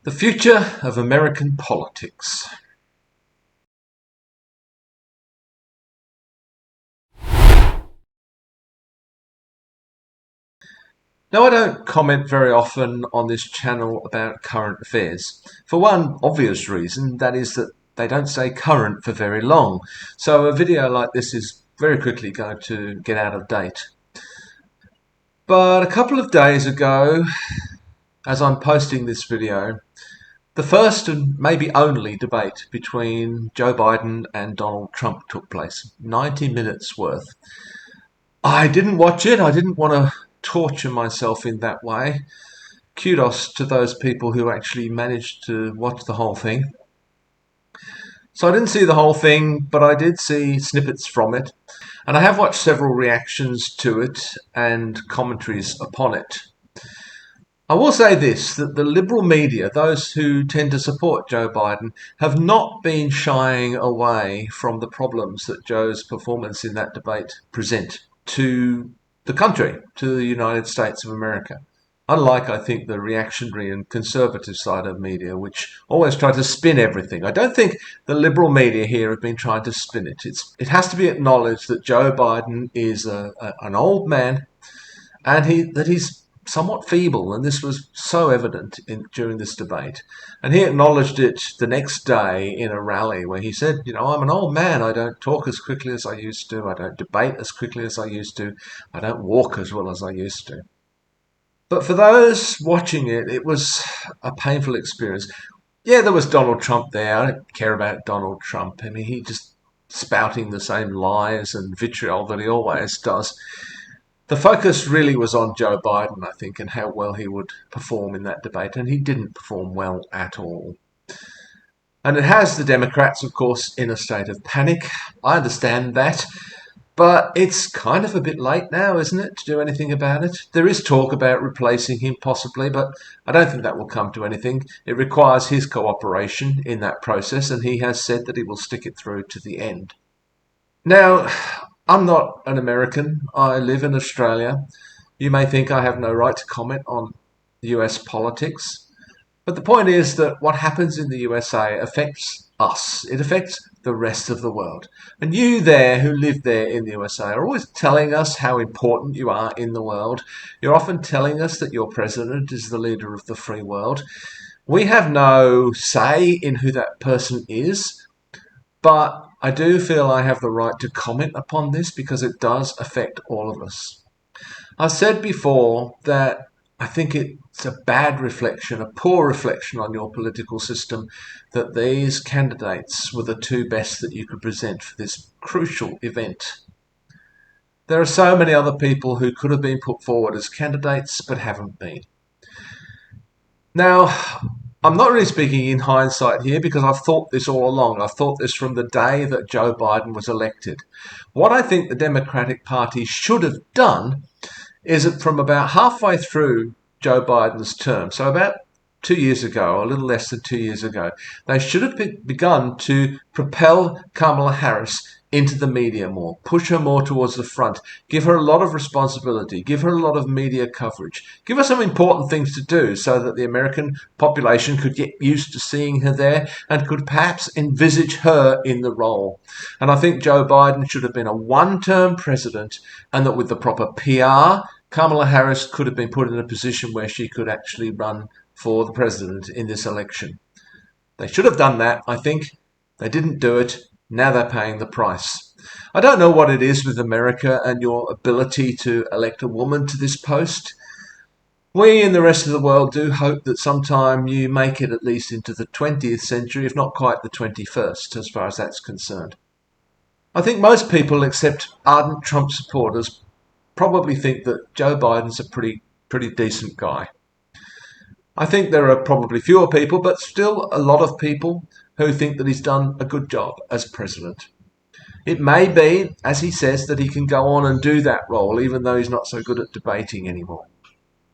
The future of American politics. Now, I don't comment very often on this channel about current affairs. For one obvious reason, that is that they don't stay current for very long. So a video like this is very quickly going to get out of date. But a couple of days ago, as I'm posting this video, the first and maybe only debate between Joe Biden and Donald Trump took place. 90 minutes worth. I didn't watch it. I didn't want to torture myself in that way. Kudos to those people who actually managed to watch the whole thing. So I didn't see the whole thing, but I did see snippets from it. And I have watched several reactions to it and commentaries upon it. I will say this, that the liberal media, those who tend to support Joe Biden, have not been shying away from the problems that Joe's performance in that debate present to the country, to the United States of America. Unlike, I think, the reactionary and conservative side of media, which always try to spin everything. I don't think the liberal media here have been trying to spin it. It has to be acknowledged that Joe Biden is an old man and that he's somewhat feeble, and this was so evident during this debate. And he acknowledged it the next day in a rally where he said, I'm an old man. I don't talk as quickly as I used to. I don't debate as quickly as I used to. I don't walk as well as I used to. But for those watching it, it was a painful experience. Yeah, there was Donald Trump there. I don't care about Donald Trump. I mean, he just spouting the same lies and vitriol that he always does. The focus really was on Joe Biden, I think, and how well he would perform in that debate, and he didn't perform well at all. And it has the Democrats, of course, in a state of panic. I understand that, but it's kind of a bit late now, isn't it, to do anything about it? There is talk about replacing him possibly, but I don't think that will come to anything. It requires his cooperation in that process, and he has said that he will stick it through to the end. Now, I'm not an American. I live in Australia. You may think I have no right to comment on US politics, but the point is that what happens in the USA affects us. It affects the rest of the world. And you there who live there in the USA are always telling us how important you are in the world. You're often telling us that your president is the leader of the free world. We have no say in who that person is, but I do feel I have the right to comment upon this because it does affect all of us. I've said before that I think it's a bad reflection, a poor reflection on your political system that these candidates were the two best that you could present for this crucial event. There are so many other people who could have been put forward as candidates but haven't been. Now, I'm not really speaking in hindsight here because I've thought this all along. I've thought this from the day that Joe Biden was elected. What I think the Democratic Party should have done is that from about halfway through Joe Biden's term, so about 2 years ago, a little less than 2 years ago, they should have begun to propel Kamala Harris into the media more, push her more towards the front, give her a lot of responsibility, give her a lot of media coverage, give her some important things to do so that the American population could get used to seeing her there and could perhaps envisage her in the role. And I think Joe Biden should have been a one-term president, and that with the proper PR, Kamala Harris could have been put in a position where she could actually run for the president in this election. They should have done that, I think. They didn't do it. Now they're paying the price. I don't know what it is with America and your ability to elect a woman to this post. We in the rest of the world do hope that sometime you make it at least into the 20th century, if not quite the 21st, as far as that's concerned. I think most people, except ardent Trump supporters, probably think that Joe Biden's a pretty decent guy. I think there are probably fewer people, but still a lot of people who think that he's done a good job as president. It may be, as he says, that he can go on and do that role, even though he's not so good at debating anymore.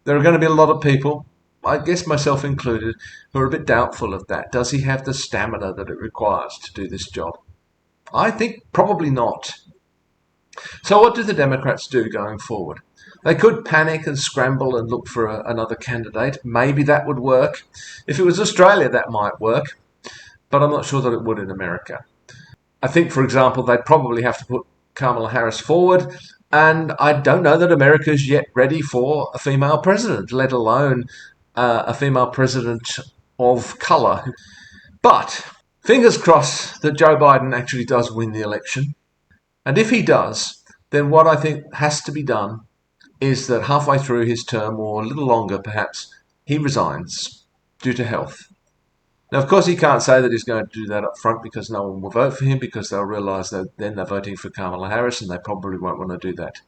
There are going to be a lot of people, I guess myself included, who are a bit doubtful of that. Does he have the stamina that it requires to do this job? I think probably not. So what do the Democrats do going forward? They could panic and scramble and look for another candidate. Maybe that would work. If it was Australia, that might work, but I'm not sure that it would in America. I think, for example, they'd probably have to put Kamala Harris forward, and I don't know that America's yet ready for a female president, let alone a female president of colour. But fingers crossed that Joe Biden actually does win the election. And if he does, then what I think has to be done is that halfway through his term, or a little longer perhaps, he resigns due to health. Now, of course, he can't say that he's going to do that up front because no one will vote for him because they'll realise that then they're voting for Kamala Harris and they probably won't want to do that.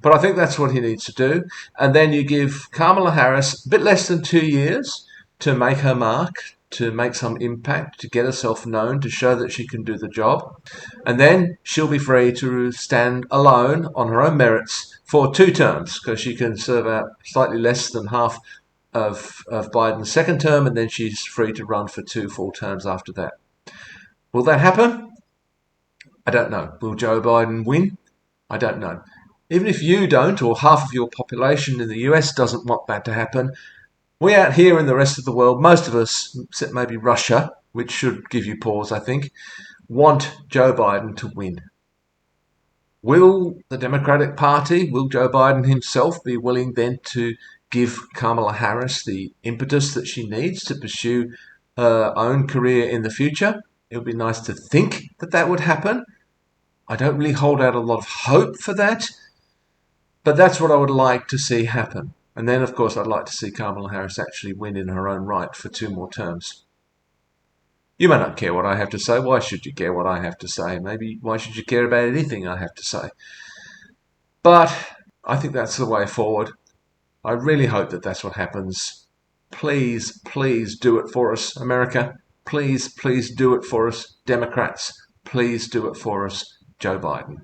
But I think that's what he needs to do. And then you give Kamala Harris a bit less than 2 years to make her mark, to make some impact, to get herself known, to show that she can do the job. And then she'll be free to stand alone on her own merits for 2 terms because she can serve out slightly less than half of Biden's second term, and then she's free to run for 2 full terms after that. Will that happen? I don't know. Will Joe Biden win? I don't know. Even if you don't, or half of your population in the US doesn't want that to happen, we out here in the rest of the world, most of us, except maybe Russia, which should give you pause, I think, want Joe Biden to win. Will the Democratic Party, will Joe Biden himself be willing then to give Kamala Harris the impetus that she needs to pursue her own career in the future? It would be nice to think that that would happen. I don't really hold out a lot of hope for that, but that's what I would like to see happen. And then, of course, I'd like to see Kamala Harris actually win in her own right for 2 more terms. You may not care what I have to say. Why should you care what I have to say? Maybe why should you care about anything I have to say? But I think that's the way forward. I really hope that that's what happens. Please, please do it for us, America. Please, please do it for us, Democrats. Please do it for us, Joe Biden.